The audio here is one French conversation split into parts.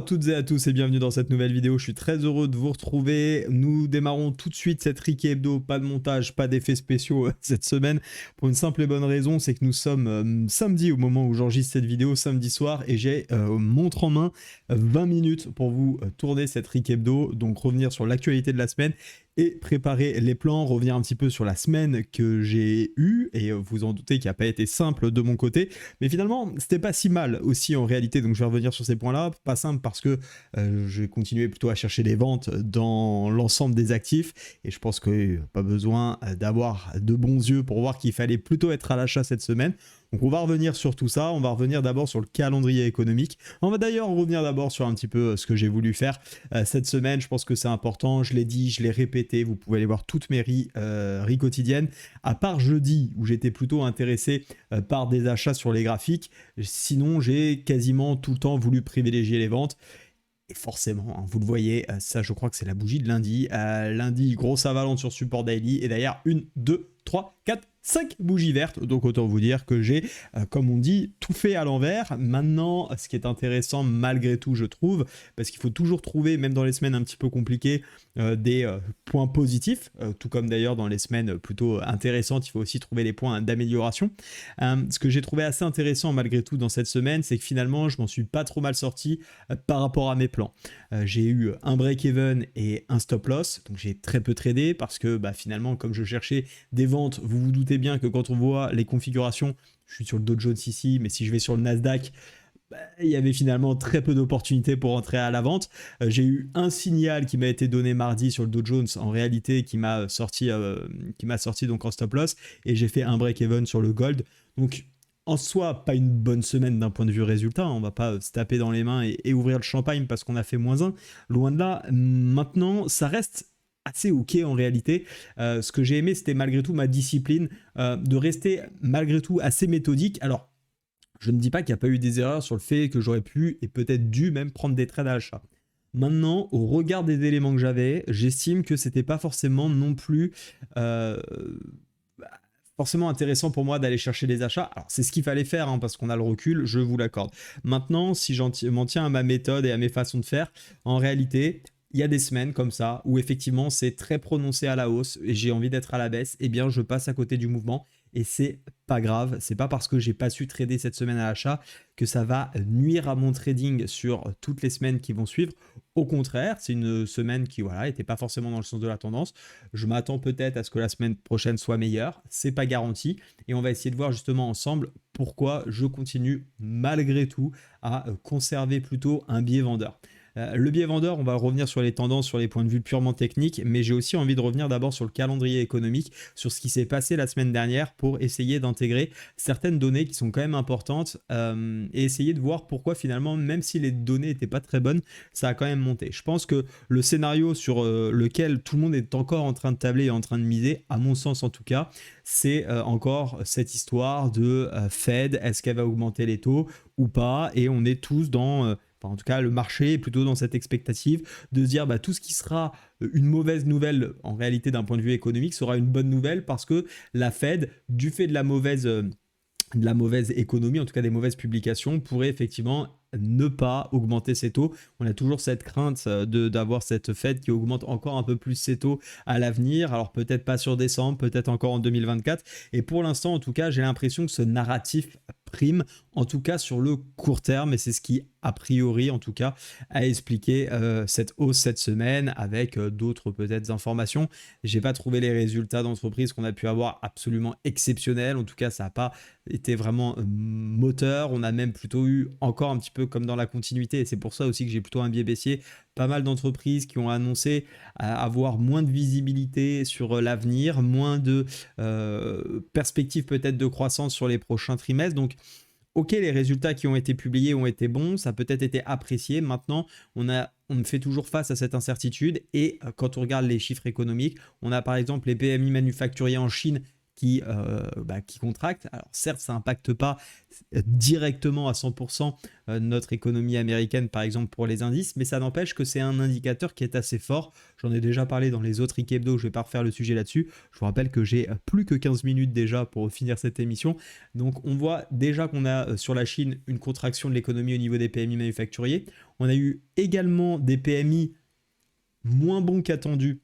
toutes et à tous et bienvenue dans cette nouvelle vidéo. Je suis très heureux de vous retrouver. Nous démarrons tout de suite cette Ricky Hebdo. Pas de montage, pas d'effets spéciaux cette semaine. Pour une simple et bonne raison, c'est que nous sommes samedi au moment où j'enregistre cette vidéo, samedi soir. Et j'ai montre en main 20 minutes pour vous tourner cette Ricky Hebdo. Donc revenir sur l'actualité de la semaine et préparer les plans, revenir un petit peu sur la semaine que j'ai eue, et vous en doutez qui n'a pas été simple de mon côté, mais finalement c'était pas si mal aussi en réalité, donc je vais revenir sur ces points-là. Pas simple parce que je vais continuer plutôt à chercher des ventes dans l'ensemble des actifs, et je pense que pas besoin d'avoir de bons yeux pour voir qu'il fallait plutôt être à l'achat cette semaine. Donc on va revenir sur tout ça, on va revenir d'abord sur le calendrier économique. On va d'ailleurs revenir d'abord sur un petit peu ce que j'ai voulu faire cette semaine. Je pense que c'est important, je l'ai dit, je l'ai répété, vous pouvez aller voir toutes mes ries quotidiennes, à part jeudi où j'étais plutôt intéressé par des achats sur les graphiques. Sinon j'ai quasiment tout le temps voulu privilégier les ventes. Et forcément, hein, vous le voyez, ça je crois que c'est la bougie de lundi. Lundi, grosse avalanche sur support daily. Et d'ailleurs, 1, 2, 3, 4, 5 bougies vertes. Donc autant vous dire que j'ai, comme on dit, tout fait à l'envers. Maintenant, ce qui est intéressant malgré tout, je trouve, parce qu'il faut toujours trouver, même dans les semaines un petit peu compliquées, des points positifs. Tout comme d'ailleurs dans les semaines plutôt intéressantes, il faut aussi trouver les points d'amélioration. Ce que j'ai trouvé assez intéressant malgré tout dans cette semaine, c'est que finalement, je m'en suis pas trop mal sorti par rapport à mes plans. J'ai eu un break-even et un stop-loss, donc j'ai très peu tradé parce que finalement, comme je cherchais des ventes, vous vous doutez bien que quand on voit les configurations, je suis sur le Dow Jones ici, mais si je vais sur le Nasdaq, il y avait finalement très peu d'opportunités pour entrer à la vente. J'ai eu un signal qui m'a été donné mardi sur le Dow Jones, en réalité, qui m'a sorti donc en stop-loss, et j'ai fait un break-even sur le gold. Donc, en soi, pas une bonne semaine d'un point de vue résultat. On va pas se taper dans les mains et ouvrir le champagne parce qu'on a fait -1. Loin de là. Maintenant, ça reste assez ok en réalité. Ce que j'ai aimé, c'était malgré tout ma discipline, de rester malgré tout assez méthodique. Alors, je ne dis pas qu'il n'y a pas eu des erreurs sur le fait que j'aurais pu et peut-être dû même prendre des trades à l'achat. Maintenant, au regard des éléments que j'avais, j'estime que c'était pas forcément non plus forcément intéressant pour moi d'aller chercher les achats. Alors c'est ce qu'il fallait faire hein, parce qu'on a le recul, je vous l'accorde. Maintenant, si m'en tiens à ma méthode et à mes façons de faire, en réalité, il y a des semaines comme ça où effectivement c'est très prononcé à la hausse et j'ai envie d'être à la baisse, eh bien je passe à côté du mouvement et c'est pas grave. C'est pas parce que j'ai pas su trader cette semaine à l'achat que ça va nuire à mon trading sur toutes les semaines qui vont suivre. Au contraire, c'est une semaine qui était pas forcément dans le sens de la tendance. Je m'attends peut-être à ce que la semaine prochaine soit meilleure, c'est pas garanti et on va essayer de voir justement ensemble pourquoi je continue malgré tout à conserver plutôt un biais vendeur. Le biais vendeur, on va revenir sur les tendances, sur les points de vue purement techniques, mais j'ai aussi envie de revenir d'abord sur le calendrier économique, sur ce qui s'est passé la semaine dernière pour essayer d'intégrer certaines données qui sont quand même importantes et essayer de voir pourquoi finalement, même si les données n'étaient pas très bonnes, ça a quand même monté. Je pense que le scénario sur lequel tout le monde est encore en train de tabler et en train de miser, à mon sens en tout cas, c'est encore cette histoire de Fed, est-ce qu'elle va augmenter les taux ou pas, et on est tous dans... en tout cas, le marché est plutôt dans cette expectative de se dire tout ce qui sera une mauvaise nouvelle en réalité d'un point de vue économique sera une bonne nouvelle parce que la Fed, du fait de la mauvaise économie, en tout cas des mauvaises publications, pourrait effectivement ne pas augmenter ses taux. On a toujours cette crainte d'avoir cette Fed qui augmente encore un peu plus ses taux à l'avenir. Alors peut-être pas sur décembre, peut-être encore en 2024. Et pour l'instant, en tout cas, j'ai l'impression que ce narratif prime, en tout cas sur le court terme, et c'est ce qui, a priori, en tout cas, a expliqué cette hausse cette semaine avec d'autres peut-être informations. J'ai pas trouvé les résultats d'entreprise qu'on a pu avoir absolument exceptionnels. En tout cas, ça n'a pas été vraiment moteur. On a même plutôt eu encore un petit peu comme dans la continuité, et c'est pour ça aussi que j'ai plutôt un biais baissier. Pas mal d'entreprises qui ont annoncé avoir moins de visibilité sur l'avenir, moins de perspectives peut-être de croissance sur les prochains trimestres. Donc, ok, les résultats qui ont été publiés ont été bons, ça a peut-être été apprécié. Maintenant, on fait toujours face à cette incertitude. Et quand on regarde les chiffres économiques, on a par exemple les PMI manufacturiers en Chine qui contractent. Alors certes, ça n'impacte pas directement à 100% notre économie américaine, par exemple pour les indices, mais ça n'empêche que c'est un indicateur qui est assez fort. J'en ai déjà parlé dans les autres Ricky Hebdo, je ne vais pas refaire le sujet là-dessus. Je vous rappelle que j'ai plus que 15 minutes déjà pour finir cette émission. Donc on voit déjà qu'on a sur la Chine une contraction de l'économie au niveau des PMI manufacturiers. On a eu également des PMI moins bons qu'attendus,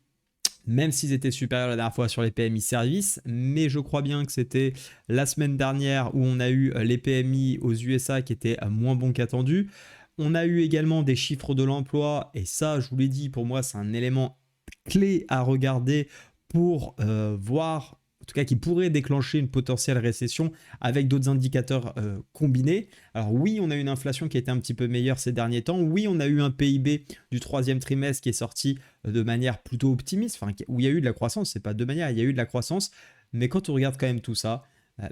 même s'ils étaient supérieurs la dernière fois sur les PMI services, mais je crois bien que c'était la semaine dernière où on a eu les PMI aux USA qui étaient moins bons qu'attendus. On a eu également des chiffres de l'emploi, et ça, je vous l'ai dit, pour moi, c'est un élément clé à regarder pour voir, en tout cas qui pourrait déclencher une potentielle récession avec d'autres indicateurs combinés. Alors oui, on a une inflation qui a été un petit peu meilleure ces derniers temps. Oui, on a eu un PIB du troisième trimestre qui est sorti de manière plutôt optimiste, enfin, où il y a eu de la croissance, c'est pas de manière, il y a eu de la croissance, mais quand on regarde quand même tout ça,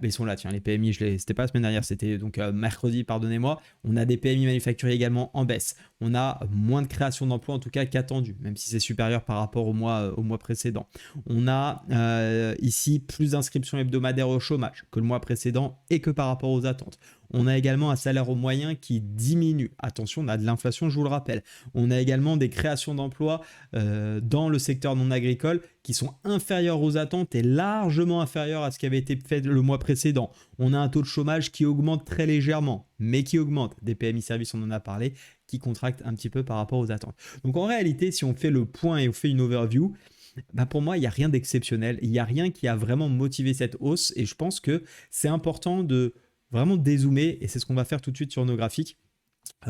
ils sont là, tiens, les PMI, c'était pas la semaine dernière, c'était donc mercredi, pardonnez-moi. On a des PMI manufacturiers également en baisse. On a moins de création d'emplois en tout cas qu'attendu, même si c'est supérieur par rapport au mois précédent. On a ici plus d'inscriptions hebdomadaires au chômage que le mois précédent et que par rapport aux attentes. On a également un salaire au moyen qui diminue. Attention, on a de l'inflation, je vous le rappelle. On a également des créations d'emplois dans le secteur non agricole qui sont inférieures aux attentes et largement inférieures à ce qui avait été fait le mois précédent. On a un taux de chômage qui augmente très légèrement, mais qui augmente. Des PMI services, on en a parlé, qui contractent un petit peu par rapport aux attentes. Donc en réalité, si on fait le point et on fait une overview, pour moi, il n'y a rien d'exceptionnel. Il n'y a rien qui a vraiment motivé cette hausse et je pense que c'est important de vraiment dézoomer et c'est ce qu'on va faire tout de suite sur nos graphiques.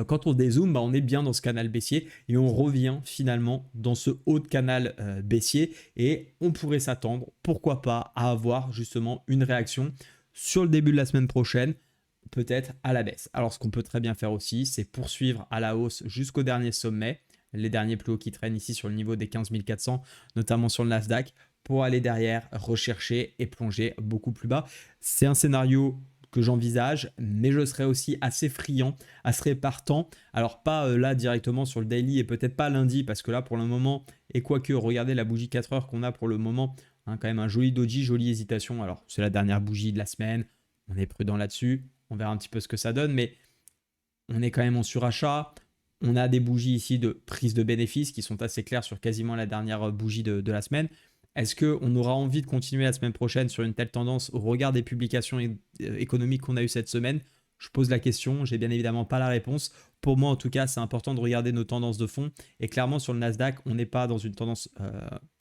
Quand on dézoome, on est bien dans ce canal baissier et on revient finalement dans ce haut de canal baissier et on pourrait s'attendre, pourquoi pas, à avoir justement une réaction sur le début de la semaine prochaine, peut-être à la baisse. Alors ce qu'on peut très bien faire aussi, c'est poursuivre à la hausse jusqu'au dernier sommet, les derniers plus hauts qui traînent ici sur le niveau des 15 400, notamment sur le Nasdaq, pour aller derrière, rechercher et plonger beaucoup plus bas. C'est un scénario que j'envisage, mais je serais aussi assez friand, assez partant. Alors pas là directement sur le daily et peut-être pas lundi, parce que là pour le moment, et quoique, regardez la bougie 4 heures qu'on a pour le moment, quand même un joli doji, jolie hésitation. Alors c'est la dernière bougie de la semaine, on est prudent là-dessus, on verra un petit peu ce que ça donne, mais on est quand même en surachat. On a des bougies ici de prise de bénéfices qui sont assez claires sur quasiment la dernière bougie de la semaine. Est-ce qu'on aura envie de continuer la semaine prochaine sur une telle tendance au regard des publications économiques qu'on a eues cette semaine? Je pose la question, j'ai bien évidemment pas la réponse. Pour moi, en tout cas, c'est important de regarder nos tendances de fond. Et clairement, sur le Nasdaq, on n'est pas dans une tendance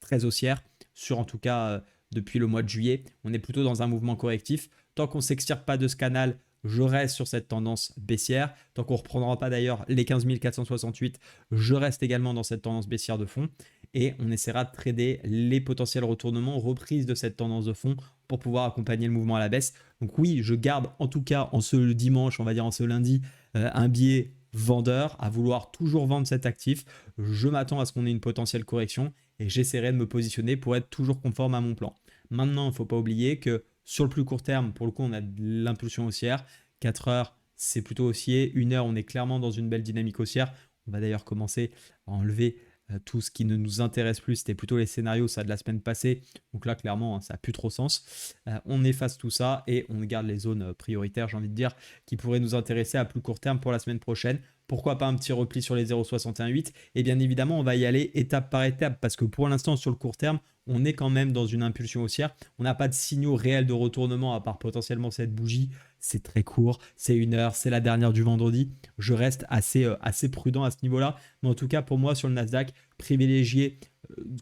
très haussière, sur en tout cas depuis le mois de juillet. On est plutôt dans un mouvement correctif. Tant qu'on ne s'extirpe pas de ce canal, je reste sur cette tendance baissière. Tant qu'on ne reprendra pas d'ailleurs les 15 468, je reste également dans cette tendance baissière de fond. Et on essaiera de trader les potentiels retournements, reprises de cette tendance de fond pour pouvoir accompagner le mouvement à la baisse. Donc oui, je garde en tout cas en ce dimanche, on va dire en ce lundi, un biais vendeur à vouloir toujours vendre cet actif. Je m'attends à ce qu'on ait une potentielle correction et j'essaierai de me positionner pour être toujours conforme à mon plan. Maintenant, il ne faut pas oublier que sur le plus court terme, pour le coup, on a de l'impulsion haussière. 4 heures, c'est plutôt haussier. 1 heure, on est clairement dans une belle dynamique haussière. On va d'ailleurs commencer à enlever tout ce qui ne nous intéresse plus. C'était plutôt les scénarios, ça, de la semaine passée. Donc là, clairement, ça n'a plus trop sens. On efface tout ça et on garde les zones prioritaires, j'ai envie de dire, qui pourraient nous intéresser à plus court terme pour la semaine prochaine. Pourquoi pas un petit repli sur les 0,618? Et bien évidemment, on va y aller étape par étape parce que pour l'instant, sur le court terme, on est quand même dans une impulsion haussière. On n'a pas de signaux réels de retournement à part potentiellement cette bougie. C'est très court, c'est 1 heure, c'est la dernière du vendredi. Je reste assez prudent à ce niveau-là. Mais en tout cas, pour moi, sur le Nasdaq, privilégier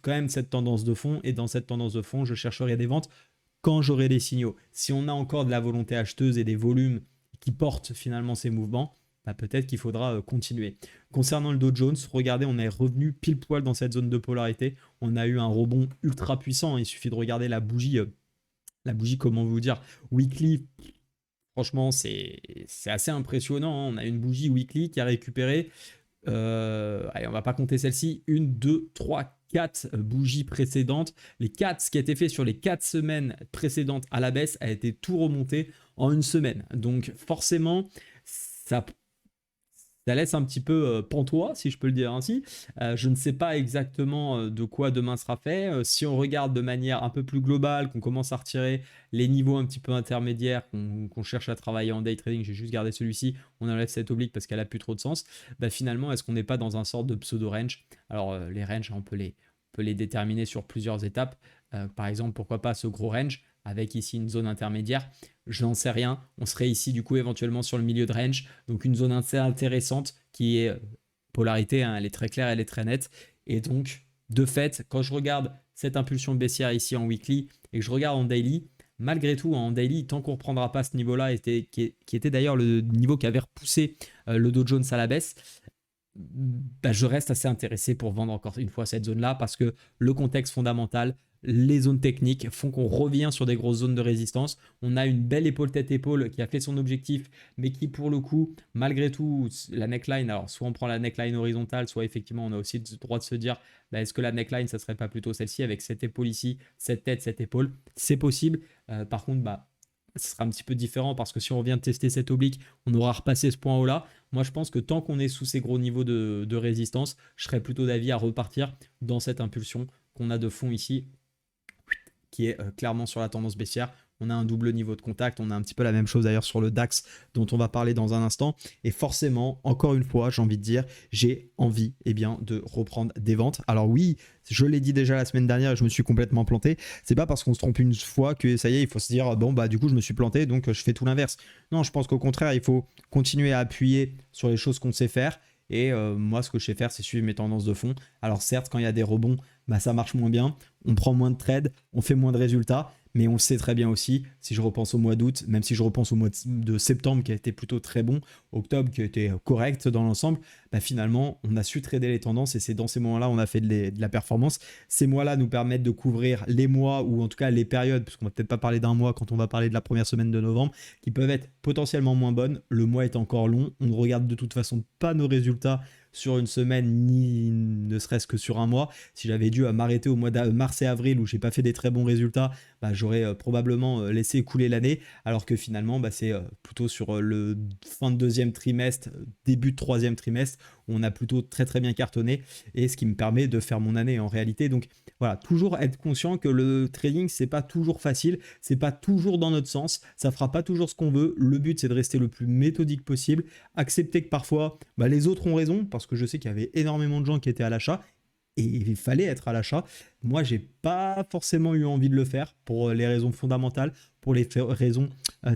quand même cette tendance de fond. Et dans cette tendance de fond, je chercherai des ventes quand j'aurai des signaux. Si on a encore de la volonté acheteuse et des volumes qui portent finalement ces mouvements, peut-être qu'il faudra continuer. Concernant le Dow Jones, regardez, on est revenu pile poil dans cette zone de polarité. On a eu un rebond ultra puissant. Il suffit de regarder la bougie, comment vous dire, weekly. Franchement, c'est assez impressionnant. On a une bougie weekly qui a récupéré, allez, on va pas compter celle-ci, 1, 2, 3, 4 bougies précédentes. Ce qui a été fait sur les 4 semaines précédentes à la baisse a été tout remonté en une semaine. Donc forcément, ça laisse un petit peu pantois, si je peux le dire ainsi. Je ne sais pas exactement de quoi demain sera fait. Si on regarde de manière un peu plus globale, qu'on commence à retirer les niveaux un petit peu intermédiaires, qu'on cherche à travailler en day trading, j'ai juste gardé celui-ci, on enlève cette oblique parce qu'elle n'a plus trop de sens. Finalement, est-ce qu'on n'est pas dans un sorte de pseudo-range? Alors, les ranges, on peut les déterminer sur plusieurs étapes. Par exemple, pourquoi pas ce gros range avec ici une zone intermédiaire, je n'en sais rien. On serait ici du coup éventuellement sur le milieu de range, donc une zone assez intéressante qui est polarité, hein, elle est très claire, elle est très nette. Et donc, de fait, quand je regarde cette impulsion baissière ici en weekly et que je regarde en daily, malgré tout, en daily, tant qu'on ne reprendra pas ce niveau-là, qui était d'ailleurs le niveau qui avait repoussé le Dow Jones à la baisse, bah, je reste assez intéressé pour vendre encore une fois cette zone-là parce que le contexte fondamental, les zones techniques font qu'on revient sur des grosses zones de résistance. On a une belle épaule tête-épaule qui a fait son objectif, mais qui pour le coup, malgré tout, la neckline, alors soit on prend la neckline horizontale, soit effectivement on a aussi le droit de se dire, bah, est-ce que la neckline, ça serait pas plutôt celle-ci avec cette épaule ici, cette tête, cette épaule. C'est possible. Par contre, bah, ce sera un petit peu différent parce que si on vient de tester cette oblique, on aura repassé ce point haut-là. Moi, je pense que tant qu'on est sous ces gros niveaux de résistance, je serais plutôt d'avis à repartir dans cette impulsion qu'on a de fond ici, qui est clairement sur la tendance baissière. On a un double niveau de contact, on a un petit peu la même chose d'ailleurs sur le DAX dont on va parler dans un instant. Et forcément, encore une fois, j'ai envie de dire, j'ai envie de reprendre des ventes. Alors oui, je l'ai dit déjà la semaine dernière et je me suis complètement planté. C'est pas parce qu'on se trompe une fois que ça y est, il faut se dire, bon bah du coup je me suis planté donc je fais tout l'inverse. Non, je pense qu'au contraire, il faut continuer à appuyer sur les choses qu'on sait faire. Et moi, ce que je sais faire, c'est suivre mes tendances de fond. Alors certes, quand il y a des rebonds, bah, ça marche moins bien. On prend moins de trades, on fait moins de résultats. Mais on le sait très bien aussi, si je repense au mois d'août, même si je repense au mois de septembre qui a été plutôt très bon, octobre qui a été correct dans l'ensemble, bah finalement, on a su trader les tendances et c'est dans ces moments-là on a fait de la performance. Ces mois-là nous permettent de couvrir les mois ou en tout cas les périodes, parce qu'on va peut-être pas parler d'un mois quand on va parler de la première semaine de novembre, qui peuvent être potentiellement moins bonnes. Le mois est encore long, on ne regarde de toute façon pas nos résultats sur une semaine ni ne serait-ce que sur un mois. Si j'avais dû m'arrêter au mois de mars et avril où j'ai pas fait des très bons résultats, bah, j'aurais probablement laissé écouler l'année, alors que finalement bah, c'est plutôt sur le fin de deuxième trimestre, début de troisième trimestre, où on a plutôt très très bien cartonné, et ce qui me permet de faire mon année en réalité. Donc voilà, toujours être conscient que le trading, c'est pas toujours facile, c'est pas toujours dans notre sens, ça fera pas toujours ce qu'on veut. Le but, c'est de rester le plus méthodique possible, accepter que parfois bah, les autres ont raison, parce que je sais qu'il y avait énormément de gens qui étaient à l'achat, et il fallait être à l'achat. Moi, j'ai pas forcément eu envie de le faire pour les raisons fondamentales, pour les raisons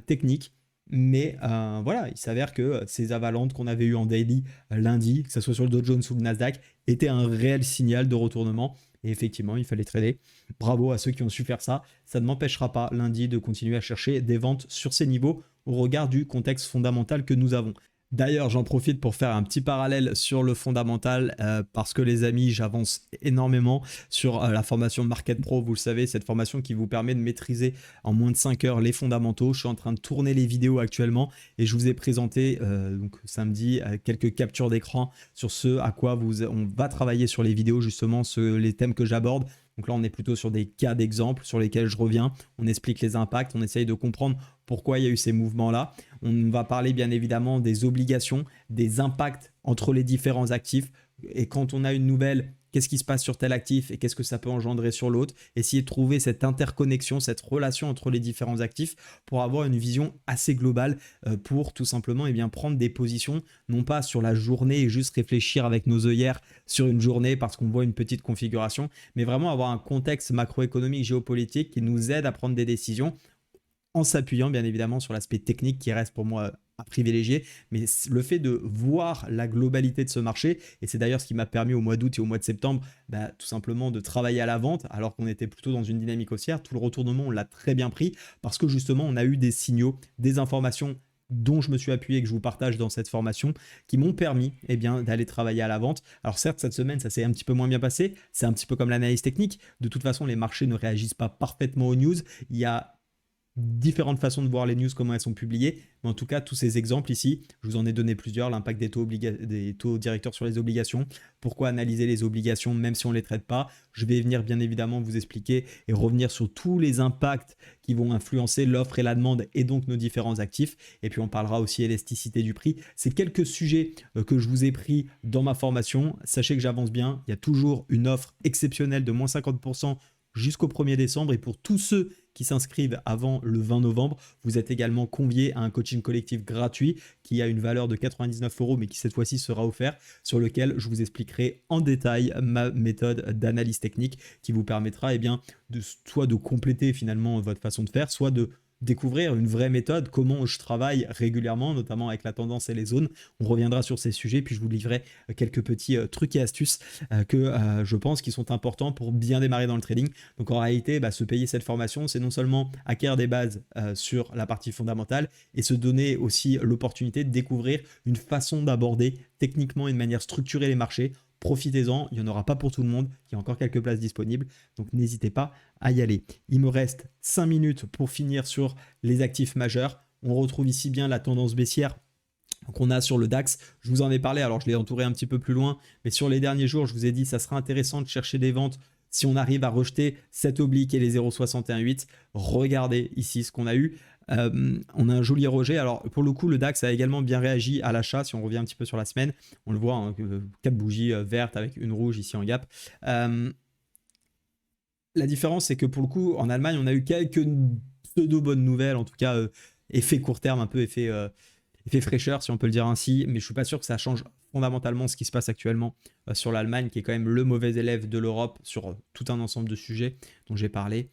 techniques. Mais voilà, il s'avère que ces avalanches qu'on avait eues en daily lundi, que ce soit sur le Dow Jones ou le Nasdaq, étaient un réel signal de retournement. Et effectivement, il fallait trader. Bravo à ceux qui ont su faire ça. Ça ne m'empêchera pas lundi de continuer à chercher des ventes sur ces niveaux au regard du contexte fondamental que nous avons. D'ailleurs, j'en profite pour faire un petit parallèle sur le fondamental parce que les amis, j'avance énormément sur la formation Market Pro. Vous le savez, cette formation qui vous permet de maîtriser en moins de 5 heures les fondamentaux. Je suis en train de tourner les vidéos actuellement et je vous ai présenté donc samedi quelques captures d'écran sur ce à quoi on va travailler sur les vidéos, justement, les thèmes que j'aborde. Donc là, on est plutôt sur des cas d'exemple sur lesquels je reviens. On explique les impacts, on essaye de comprendre pourquoi il y a eu ces mouvements-là. On va parler bien évidemment des obligations, des impacts entre les différents actifs. Et quand on a une nouvelle, qu'est-ce qui se passe sur tel actif et qu'est-ce que ça peut engendrer sur l'autre. Essayer de trouver cette interconnexion, cette relation entre les différents actifs pour avoir une vision assez globale pour tout simplement prendre des positions, non pas sur la journée et juste réfléchir avec nos œillères sur une journée parce qu'on voit une petite configuration, mais vraiment avoir un contexte macroéconomique, géopolitique qui nous aide à prendre des décisions en s'appuyant bien évidemment sur l'aspect technique qui reste pour moi à privilégier, mais le fait de voir la globalité de ce marché, et c'est d'ailleurs ce qui m'a permis au mois d'août et au mois de septembre tout simplement de travailler à la vente alors qu'on était plutôt dans une dynamique haussière. Tout le retournement, on l'a très bien pris parce que justement on a eu des signaux, des informations dont je me suis appuyé et que je vous partage dans cette formation qui m'ont permis d'aller travailler à la vente. Alors certes, cette semaine, ça s'est un petit peu moins bien passé, c'est un petit peu comme l'analyse technique. De toute façon, les marchés ne réagissent pas parfaitement aux news. Il y a différentes façons de voir les news, comment elles sont publiées. Mais en tout cas, tous ces exemples ici, je vous en ai donné plusieurs. L'impact des taux directeurs sur les obligations. Pourquoi analyser les obligations même si on ne les traite pas. Je vais venir bien évidemment vous expliquer et revenir sur tous les impacts qui vont influencer l'offre et la demande et donc nos différents actifs. Et puis on parlera aussi élasticité du prix. C'est quelques sujets que je vous ai pris dans ma formation. Sachez que j'avance bien. Il y a toujours une offre exceptionnelle de moins 50% jusqu'au 1er décembre. Et pour tous ceux qui s'inscrivent avant le 20 novembre, vous êtes également conviés à un coaching collectif gratuit qui a une valeur de 99 € mais qui cette fois-ci sera offert, sur lequel je vous expliquerai en détail ma méthode d'analyse technique qui vous permettra soit de compléter finalement votre façon de faire, soit de découvrir une vraie méthode, comment je travaille régulièrement, notamment avec la tendance et les zones. On reviendra sur ces sujets, puis je vous livrerai quelques petits trucs et astuces que je pense qui sont importants pour bien démarrer dans le trading. Donc en réalité, se payer cette formation, c'est non seulement acquérir des bases sur la partie fondamentale et se donner aussi l'opportunité de découvrir une façon d'aborder techniquement et de manière structurée les marchés. Profitez-en, il n'y en aura pas pour tout le monde, il y a encore quelques places disponibles, donc n'hésitez pas à y aller. Il me reste 5 minutes pour finir sur les actifs majeurs. On retrouve ici bien la tendance baissière qu'on a sur le DAX. Je vous en ai parlé, alors je l'ai entouré un petit peu plus loin, mais sur les derniers jours, je vous ai dit ça sera intéressant de chercher des ventes si on arrive à rejeter cette oblique et les 0,618. Regardez ici ce qu'on a eu. On a un joli rejet. Alors pour le coup, le DAX a également bien réagi à l'achat. Si on revient un petit peu sur la semaine, on le voit, hein, 4 bougies vertes avec une rouge ici en gap. La différence, c'est que pour le coup, en Allemagne, on a eu quelques pseudo bonnes nouvelles, en tout cas effet court terme, un peu effet fraîcheur, si on peut le dire ainsi, mais je ne suis pas sûr que ça change fondamentalement ce qui se passe actuellement sur l'Allemagne, qui est quand même le mauvais élève de l'Europe sur tout un ensemble de sujets dont j'ai parlé,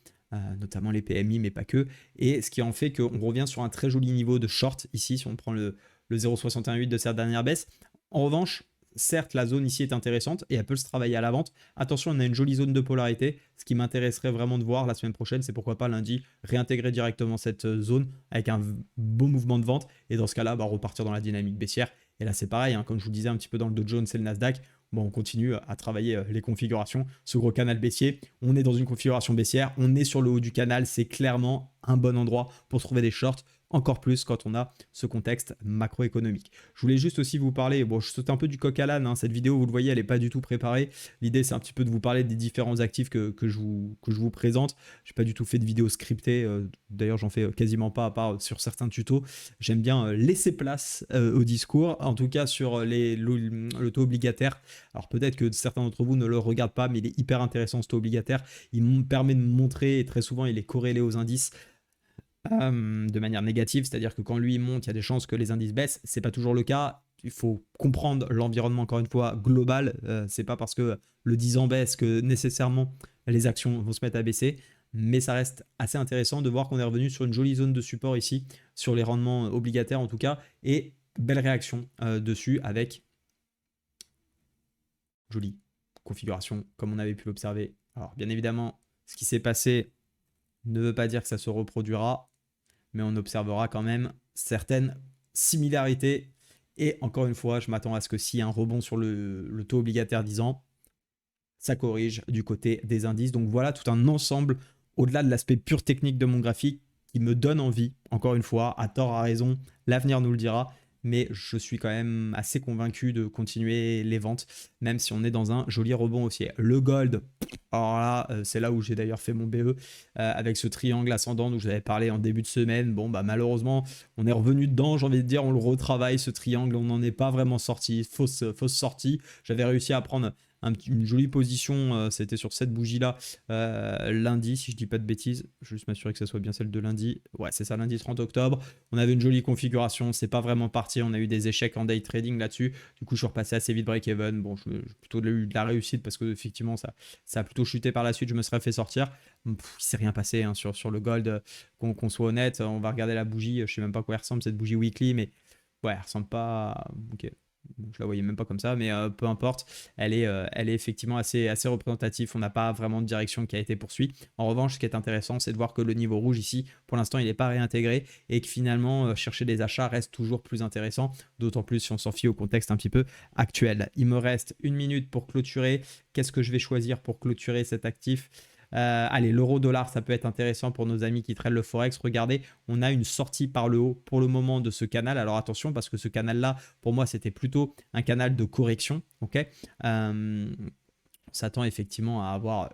notamment les PMI, mais pas que, et ce qui en fait qu'on revient sur un très joli niveau de short ici, si on prend le 0,618 de cette dernière baisse. En revanche, certes, la zone ici est intéressante et elle peut se travailler à la vente. Attention, on a une jolie zone de polarité. Ce qui m'intéresserait vraiment de voir la semaine prochaine, c'est pourquoi pas lundi réintégrer directement cette zone avec un beau mouvement de vente. Et dans ce cas-là, repartir dans la dynamique baissière. Et là, c'est pareil, hein, comme je vous disais un petit peu dans le Dow Jones et le Nasdaq, on continue à travailler les configurations. Ce gros canal baissier, on est dans une configuration baissière, on est sur le haut du canal. C'est clairement un bon endroit pour trouver des shorts. Encore plus quand on a ce contexte macroéconomique. Je voulais juste aussi vous parler, je saute un peu du coq à l'âne, hein, cette vidéo, vous le voyez, elle n'est pas du tout préparée. L'idée, c'est un petit peu de vous parler des différents actifs que je vous présente. Je n'ai pas du tout fait de vidéo scriptée, d'ailleurs, j'en fais quasiment pas, à part sur certains tutos. J'aime bien laisser place au discours, en tout cas sur le taux obligataire. Alors peut-être que certains d'entre vous ne le regardent pas, mais il est hyper intéressant ce taux obligataire. Il me permet de montrer, et très souvent, il est corrélé aux indices, de manière négative, c'est-à-dire que quand lui monte, il y a des chances que les indices baissent. C'est pas toujours le cas. Il faut comprendre l'environnement, encore une fois, global. C'est pas parce que le 10 ans baisse que nécessairement les actions vont se mettre à baisser. Mais ça reste assez intéressant de voir qu'on est revenu sur une jolie zone de support ici, sur les rendements obligataires en tout cas, et belle réaction dessus avec jolie configuration comme on avait pu l'observer. Alors bien évidemment, ce qui s'est passé ne veut pas dire que ça se reproduira, mais on observera quand même certaines similarités. Et encore une fois, je m'attends à ce que s'il y a un rebond sur le taux obligataire 10 ans, ça corrige du côté des indices. Donc voilà tout un ensemble, au-delà de l'aspect pur technique de mon graphique, qui me donne envie, encore une fois, à tort, à raison, l'avenir nous le dira. Mais je suis quand même assez convaincu de continuer les ventes, même si on est dans un joli rebond haussier. Le gold, alors là, c'est là où j'ai d'ailleurs fait mon BE, avec ce triangle ascendant dont je vous avais parlé en début de semaine. Malheureusement, on est revenu dedans, j'ai envie de dire, on le retravaille, ce triangle, on n'en est pas vraiment sorti, fausse sortie. J'avais réussi à prendre une jolie position, c'était sur cette bougie là lundi, si je dis pas de bêtises. Je vais juste m'assurer que ça soit bien celle de lundi. Ouais, c'est ça, lundi 30 octobre. On avait une jolie configuration, c'est pas vraiment parti, on a eu des échecs en day trading là-dessus. Du coup, je suis repassé assez vite break-even. J'ai plutôt eu de la réussite parce que effectivement ça a plutôt chuté par la suite, je me serais fait sortir. Il s'est rien passé hein, sur le gold, qu'on soit honnête. On va regarder la bougie, je sais même pas à quoi elle ressemble cette bougie weekly, mais ouais, elle ressemble pas. Ok. Je la voyais même pas comme ça, mais peu importe, elle est effectivement assez représentative. On n'a pas vraiment de direction qui a été poursuivie. En revanche, ce qui est intéressant, c'est de voir que le niveau rouge ici, pour l'instant, il n'est pas réintégré et que finalement, chercher des achats reste toujours plus intéressant, d'autant plus si on s'en fie au contexte un petit peu actuel. Il me reste 1 minute pour clôturer. Qu'est-ce que je vais choisir pour clôturer cet actif ? Allez, l'euro-dollar, ça peut être intéressant pour nos amis qui traitent le forex. Regardez, on a une sortie par le haut pour le moment de ce canal. Alors attention, parce que ce canal-là, pour moi, c'était plutôt un canal de correction. Ok, on s'attend effectivement à avoir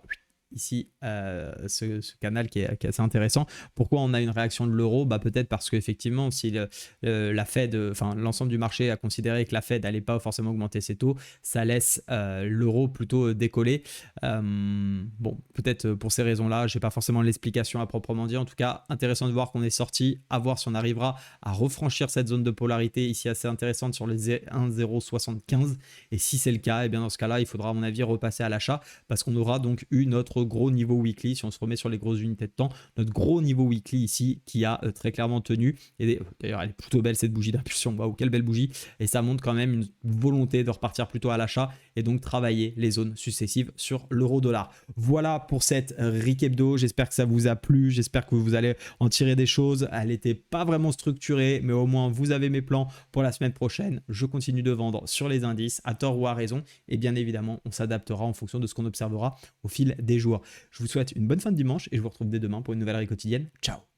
ici ce canal qui est assez intéressant. Pourquoi on a une réaction de l'euro ? Peut-être parce qu'effectivement, si la Fed, l'ensemble du marché a considéré que la Fed n'allait pas forcément augmenter ses taux, ça laisse l'euro plutôt décoller. Peut-être pour ces raisons-là, je n'ai pas forcément l'explication à proprement dire. En tout cas, intéressant de voir qu'on est sorti, à voir si on arrivera à refranchir cette zone de polarité ici assez intéressante sur les 1,075. Et si c'est le cas, et bien dans ce cas-là, il faudra à mon avis repasser à l'achat parce qu'on aura donc eu notre notre gros niveau weekly, si on se remet sur les grosses unités de temps, notre gros niveau weekly ici qui a très clairement tenu. Et d'ailleurs, elle est plutôt belle cette bougie d'impulsion. Waouh, quelle belle bougie. Et ça montre quand même une volonté de repartir plutôt à l'achat et donc travailler les zones successives sur l'euro-dollar. Voilà pour cette recap. J'espère que ça vous a plu. J'espère que vous allez en tirer des choses. Elle n'était pas vraiment structurée, mais au moins vous avez mes plans pour la semaine prochaine. Je continue de vendre sur les indices à tort ou à raison. Et bien évidemment, on s'adaptera en fonction de ce qu'on observera au fil des jours. Je vous souhaite une bonne fin de dimanche et je vous retrouve dès demain pour une nouvelle récap quotidienne. Ciao.